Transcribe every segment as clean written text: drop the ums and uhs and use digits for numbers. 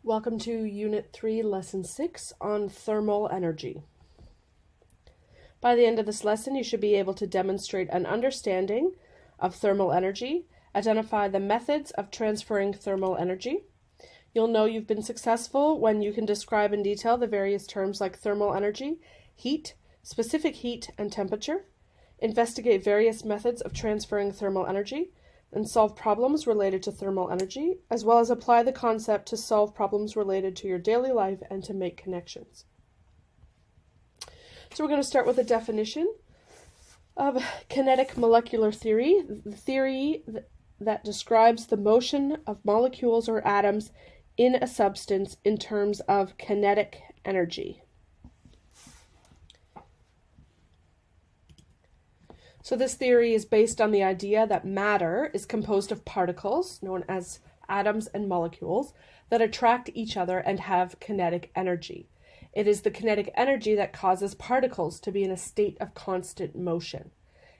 Welcome to Unit 3, Lesson 6 on thermal energy. By the end of this lesson, you should be able to demonstrate an understanding of thermal energy, identify the methods of transferring thermal energy. You'll know you've been successful when you can describe in detail the various terms like thermal energy, heat, specific heat, and temperature, investigate various methods of transferring thermal energy, and solve problems related to thermal energy, as well as apply the concept to solve problems related to your daily life and to make connections. So we're going to start with a definition of kinetic molecular theory, the theory that describes the motion of molecules or atoms in a substance in terms of kinetic energy. So this theory is based on the idea that matter is composed of particles, known as atoms and molecules, that attract each other and have kinetic energy. It is the kinetic energy that causes particles to be in a state of constant motion.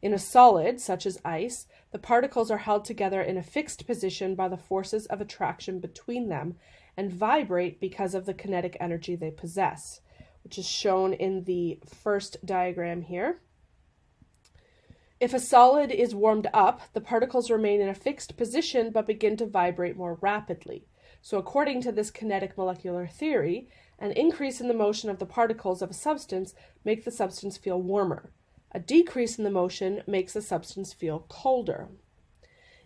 In a solid, such as ice, the particles are held together in a fixed position by the forces of attraction between them and vibrate because of the kinetic energy they possess, which is shown in the first diagram here. If a solid is warmed up, the particles remain in a fixed position but begin to vibrate more rapidly. So according to this kinetic molecular theory, an increase in the motion of the particles of a substance makes the substance feel warmer. A decrease in the motion makes the substance feel colder.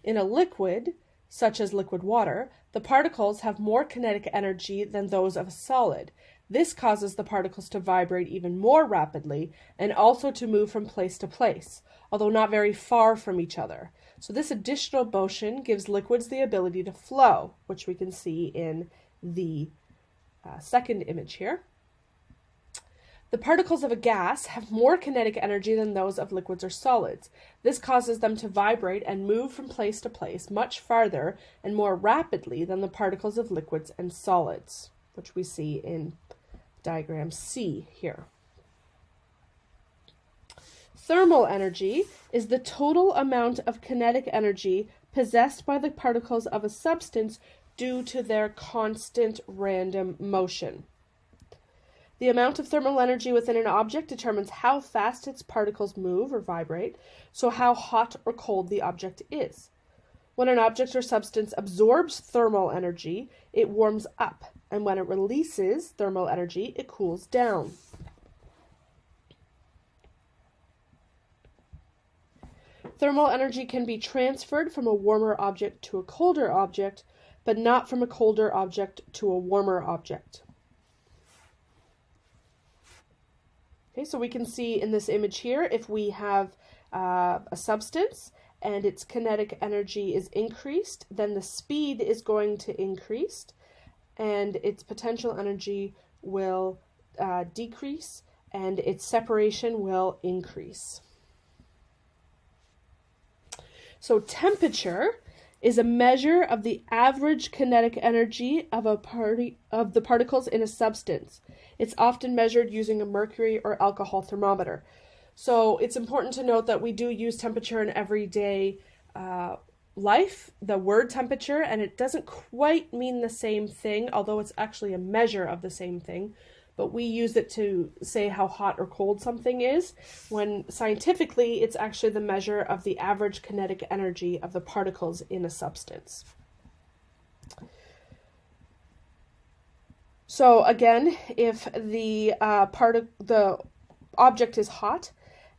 In a liquid, such as liquid water, the particles have more kinetic energy than those of a solid. This causes the particles to vibrate even more rapidly and also to move from place to place, although not very far from each other. So this additional motion gives liquids the ability to flow, which we can see in the second image here. The particles of a gas have more kinetic energy than those of liquids or solids. This causes them to vibrate and move from place to place much farther and more rapidly than the particles of liquids and solids, which we see in diagram C here. Thermal energy is the total amount of kinetic energy possessed by the particles of a substance due to their constant random motion. The amount of thermal energy within an object determines how fast its particles move or vibrate, so how hot or cold the object is. When an object or substance absorbs thermal energy, it warms up, and when it releases thermal energy, it cools down. Thermal energy can be transferred from a warmer object to a colder object, but not from a colder object to a warmer object. Okay, so we can see in this image here, if we have a substance and its kinetic energy is increased, then the speed is going to increase and its potential energy will decrease and its separation will increase. So temperature is a measure of the average kinetic energy of the particles in a substance. It's often measured using a mercury or alcohol thermometer. So it's important to note that we do use temperature in everyday life, the word temperature, and it doesn't quite mean the same thing, although it's actually a measure of the same thing. But we use it to say how hot or cold something is, when scientifically it's actually the measure of the average kinetic energy of the particles in a substance. So again, if the object is hot,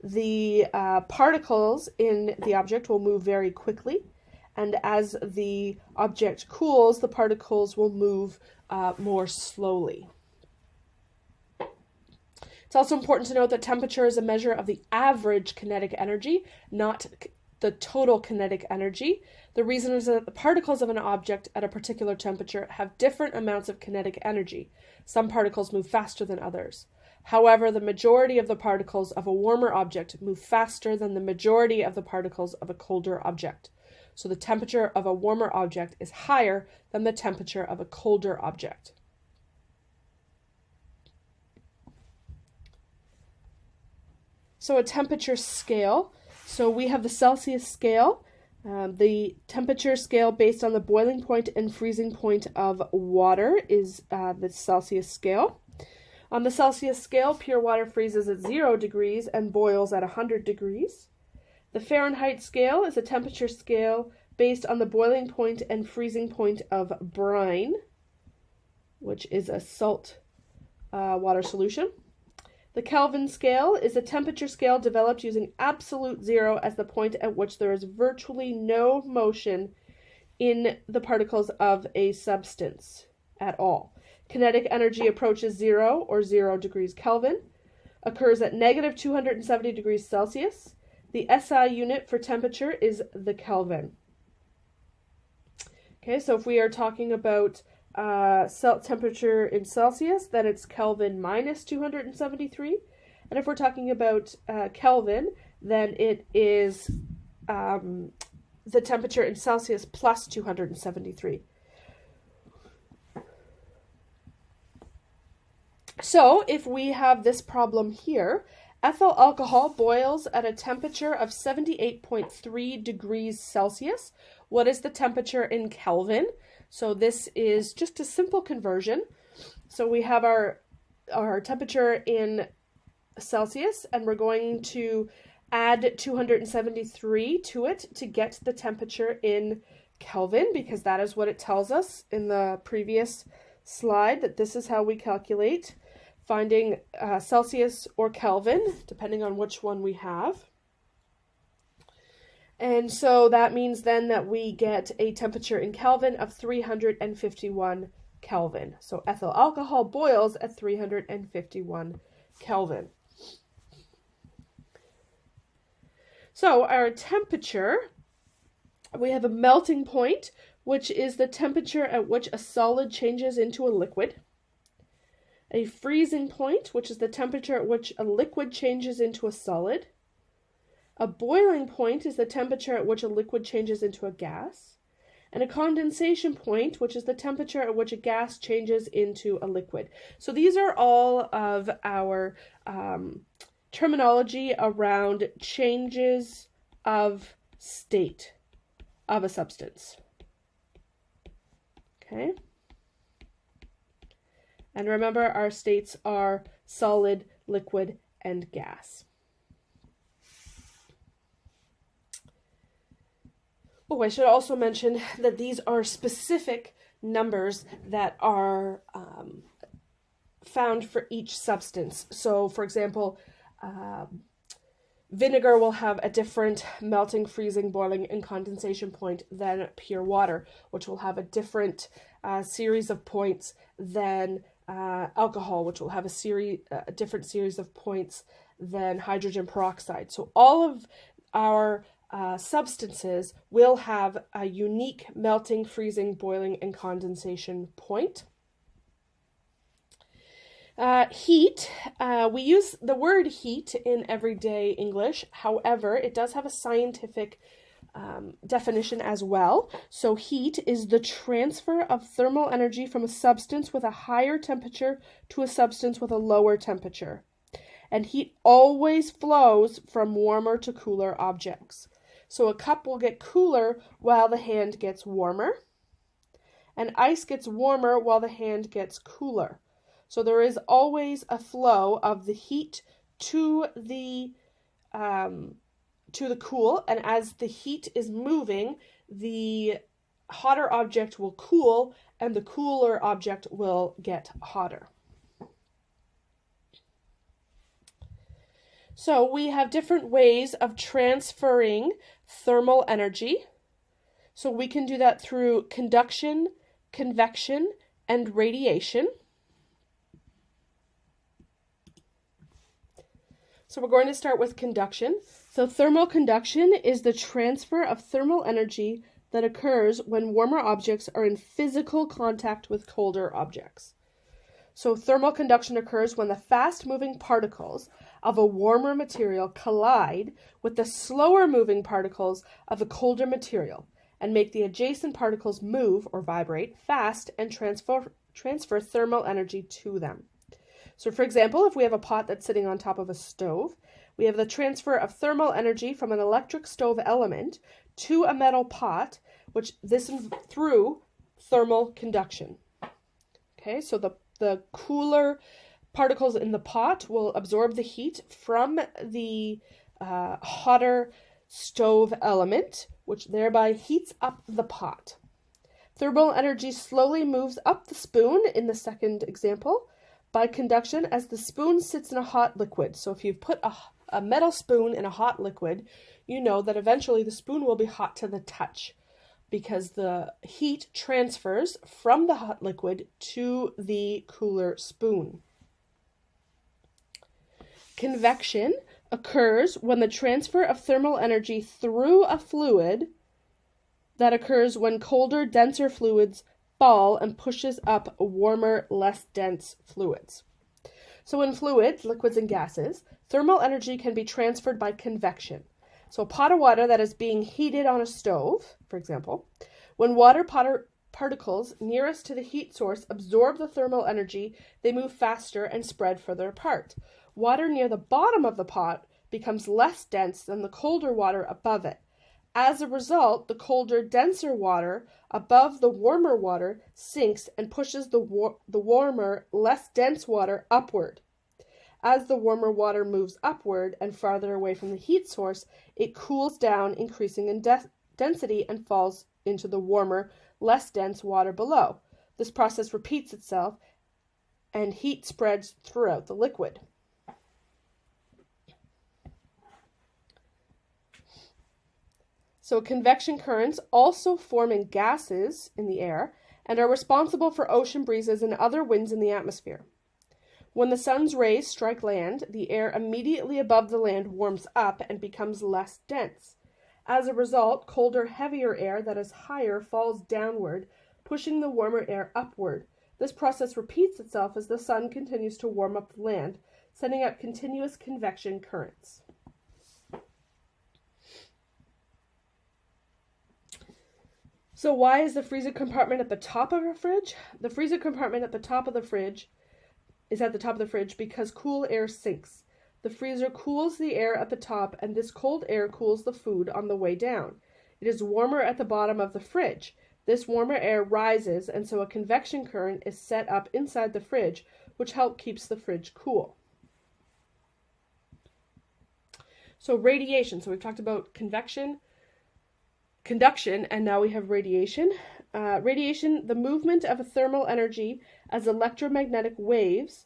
the particles in the object will move very quickly, and as the object cools, the particles will move more slowly. It's also important to note that temperature is a measure of the average kinetic energy, not the total kinetic energy. The reason is that the particles of an object at a particular temperature have different amounts of kinetic energy. Some particles move faster than others. However, the majority of the particles of a warmer object move faster than the majority of the particles of a colder object. So the temperature of a warmer object is higher than the temperature of a colder object. So a temperature scale. So we have the Celsius scale, The temperature scale based on the boiling point and freezing point of water is the Celsius scale. On the Celsius scale, pure water freezes at 0 degrees and boils at 100 degrees. The Fahrenheit scale is a temperature scale based on the boiling point and freezing point of brine, which is a salt water solution. The Kelvin scale is a temperature scale developed using absolute zero as the point at which there is virtually no motion in the particles of a substance at all. Kinetic energy approaches 0 or 0 degrees Kelvin, occurs at negative 270 degrees Celsius. The SI unit for temperature is the Kelvin. Okay, so if we are talking about temperature in Celsius, then it's Kelvin minus 273. And if we're talking about Kelvin, then it is the temperature in Celsius plus 273. So if we have this problem here, ethyl alcohol boils at a temperature of 78.3 degrees Celsius. What is the temperature in Kelvin? So this is just a simple conversion. So we have our temperature in Celsius, and we're going to add 273 to it to get the temperature in Kelvin, because that is what it tells us in the previous slide, that this is how we calculate finding Celsius or Kelvin, depending on which one we have. And so that means then that we get a temperature in Kelvin of 351 Kelvin. So ethyl alcohol boils at 351 Kelvin. So our temperature, we have a melting point, which is the temperature at which a solid changes into a liquid. A freezing point, which is the temperature at which a liquid changes into a solid. A boiling point is the temperature at which a liquid changes into a gas. And a condensation point, which is the temperature at which a gas changes into a liquid. So these are all of our terminology around changes of state of a substance. Okay? And remember, our states are solid, liquid, and gas. Oh, I should also mention that these are specific numbers that are found for each substance. So, for example, vinegar will have a different melting, freezing, boiling, and condensation point than pure water, which will have a different series of points than alcohol, which will have a different series of points than hydrogen peroxide. So all of our substances will have a unique melting, freezing, boiling, and condensation point. Heat, we use the word heat in everyday English. However, it does have a scientific definition as well. So heat is the transfer of thermal energy from a substance with a higher temperature to a substance with a lower temperature. And heat always flows from warmer to cooler objects. So a cup will get cooler while the hand gets warmer, and ice gets warmer while the hand gets cooler. So there is always a flow of the heat to the cool, and as the heat is moving, the hotter object will cool and the cooler object will get hotter. So we have different ways of transferring thermal energy. So we can do that through conduction, convection, and radiation. So we're going to start with conduction. So thermal conduction is the transfer of thermal energy that occurs when warmer objects are in physical contact with colder objects. So thermal conduction occurs when the fast-moving particles of a warmer material collide with the slower-moving particles of a colder material and make the adjacent particles move or vibrate fast and transfer thermal energy to them. So for example, if we have a pot that's sitting on top of a stove, we have the transfer of thermal energy from an electric stove element to a metal pot, which this is through thermal conduction. Okay, so the cooler particles in the pot will absorb the heat from the hotter stove element, which thereby heats up the pot. Thermal energy slowly moves up the spoon in the second example by conduction as the spoon sits in a hot liquid. So if you've put a metal spoon in a hot liquid, you know that eventually the spoon will be hot to the touch because the heat transfers from the hot liquid to the cooler spoon. Convection occurs when the transfer of thermal energy through a fluid that occurs when colder, denser fluids fall and pushes up warmer, less dense fluids. So in fluids, liquids, and gases, thermal energy can be transferred by convection. So a pot of water that is being heated on a stove, for example, when water particles nearest to the heat source absorb the thermal energy, they move faster and spread further apart. Water near the bottom of the pot becomes less dense than the colder water above it. As a result, the colder, denser water above the warmer water sinks and pushes the warmer, less dense water upward. As the warmer water moves upward and farther away from the heat source, it cools down, increasing in density, and falls into the warmer, less dense water below. This process repeats itself, and heat spreads throughout the liquid. So convection currents also form in gases in the air and are responsible for ocean breezes and other winds in the atmosphere. When the sun's rays strike land, the air immediately above the land warms up and becomes less dense. As a result, colder, heavier air that is higher falls downward, pushing the warmer air upward. This process repeats itself as the sun continues to warm up the land, setting up continuous convection currents. So why is the freezer compartment at the top of a fridge? The freezer compartment at the top of the fridge is at the top of the fridge because cool air sinks. The freezer cools the air at the top, and this cold air cools the food on the way down. It is warmer at the bottom of the fridge. This warmer air rises, and so a convection current is set up inside the fridge, which helps keeps the fridge cool. So radiation. So we've talked about conduction, and now we have radiation. Radiation, the movement of a thermal energy as electromagnetic waves,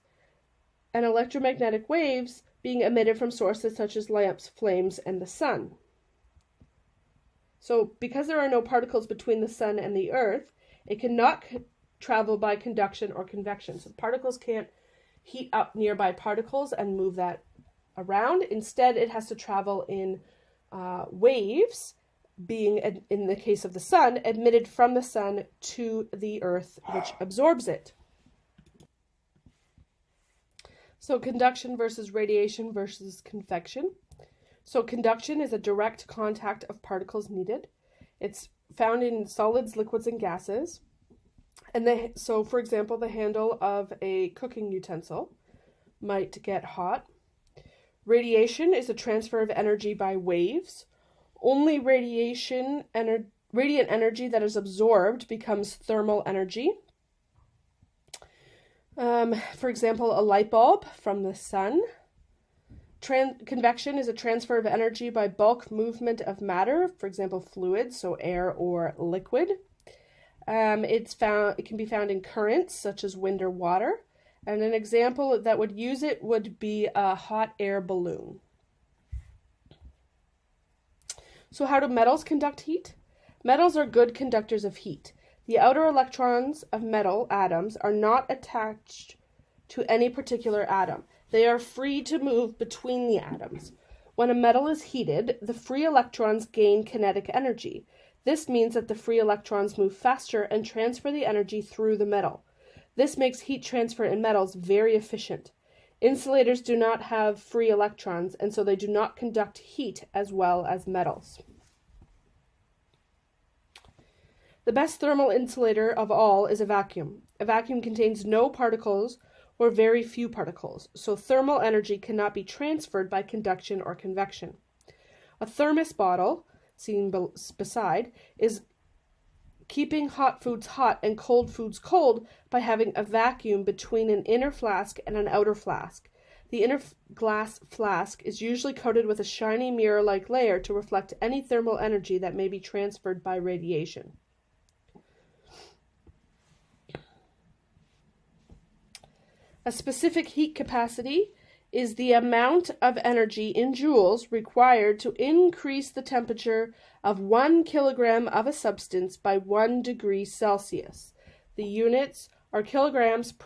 and electromagnetic waves being emitted from sources such as lamps, flames, and the sun. So because there are no particles between the sun and the earth, it cannot travel by conduction or convection. So particles can't heat up nearby particles and move that around. Instead, it has to travel in waves, being, in the case of the sun, emitted from the sun to the earth, which absorbs it. So conduction versus radiation versus convection. So conduction is a direct contact of particles needed. It's found in solids, liquids, and gases. And so, for example, the handle of a cooking utensil might get hot. Radiation is a transfer of energy by waves. Only radiant energy that is absorbed becomes thermal energy. For example, a light bulb from the sun. Convection is a transfer of energy by bulk movement of matter, for example, fluids, so air or liquid. It can be found in currents such as wind or water. And an example that would use it would be a hot air balloon. So how do metals conduct heat? Metals are good conductors of heat. The outer electrons of metal atoms are not attached to any particular atom. They are free to move between the atoms. When a metal is heated, the free electrons gain kinetic energy. This means that the free electrons move faster and transfer the energy through the metal. This makes heat transfer in metals very efficient. Insulators do not have free electrons, and so they do not conduct heat as well as metals. The best thermal insulator of all is a vacuum. A vacuum contains no particles or very few particles, so thermal energy cannot be transferred by conduction or convection. A thermos bottle seen beside, is keeping hot foods hot and cold foods cold by having a vacuum between an inner flask and an outer flask. The inner glass flask is usually coated with a shiny mirror-like layer to reflect any thermal energy that may be transferred by radiation. A specific heat capacity is the amount of energy in joules required to increase the temperature of 1 kilogram of a substance by 1 degree Celsius. The units are joules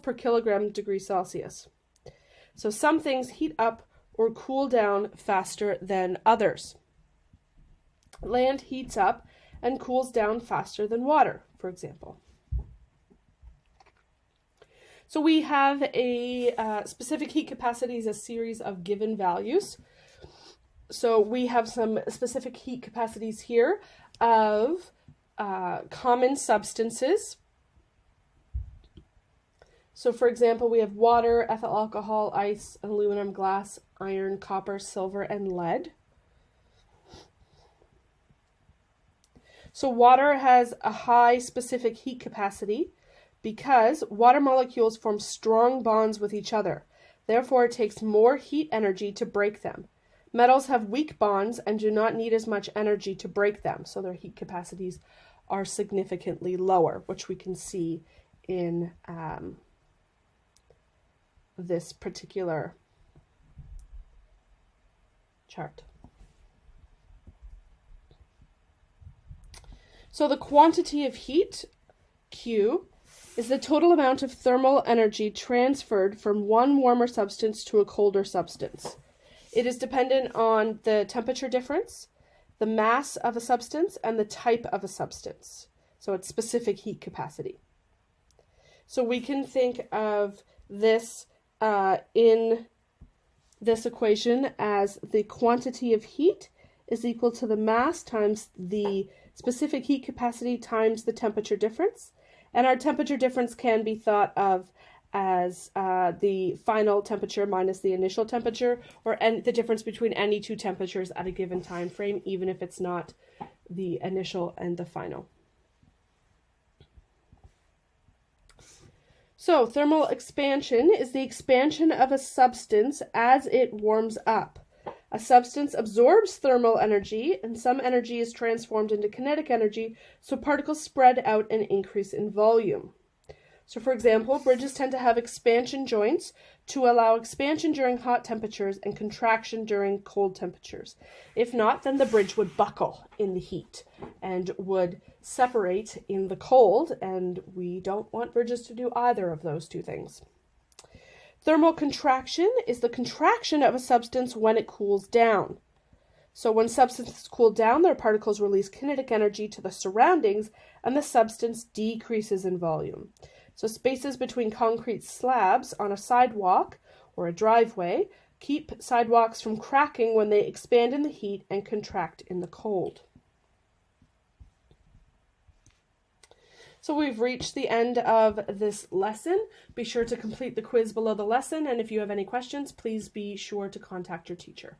per kilogram degree Celsius. So some things heat up or cool down faster than others. Land heats up and cools down faster than water, for example. So we have a specific heat capacity is a series of given values. So we have some specific heat capacities here of common substances. So for example, we have water, ethyl alcohol, ice, aluminum, glass, iron, copper, silver, and lead. So water has a high specific heat capacity because water molecules form strong bonds with each other. Therefore, it takes more heat energy to break them. Metals have weak bonds and do not need as much energy to break them, so their heat capacities are significantly lower, which we can see in this particular chart. So the quantity of heat, Q, is the total amount of thermal energy transferred from one warmer substance to a colder substance. It is dependent on the temperature difference, the mass of a substance, and the type of a substance. So it's specific heat capacity. So we can think of this in this equation as the quantity of heat is equal to the mass times the specific heat capacity times the temperature difference. And our temperature difference can be thought of as the final temperature minus the initial temperature, or the difference between any two temperatures at a given time frame, even if it's not the initial and the final. So thermal expansion is the expansion of a substance as it warms up. A substance absorbs thermal energy, and some energy is transformed into kinetic energy, so particles spread out and increase in volume. So for example, bridges tend to have expansion joints to allow expansion during hot temperatures and contraction during cold temperatures. If not, then the bridge would buckle in the heat and would separate in the cold, and we don't want bridges to do either of those two things. Thermal contraction is the contraction of a substance when it cools down. So when substances cool down, their particles release kinetic energy to the surroundings, and the substance decreases in volume. So spaces between concrete slabs on a sidewalk or a driveway keep sidewalks from cracking when they expand in the heat and contract in the cold. So we've reached the end of this lesson. Be sure to complete the quiz below the lesson, and if you have any questions, please be sure to contact your teacher.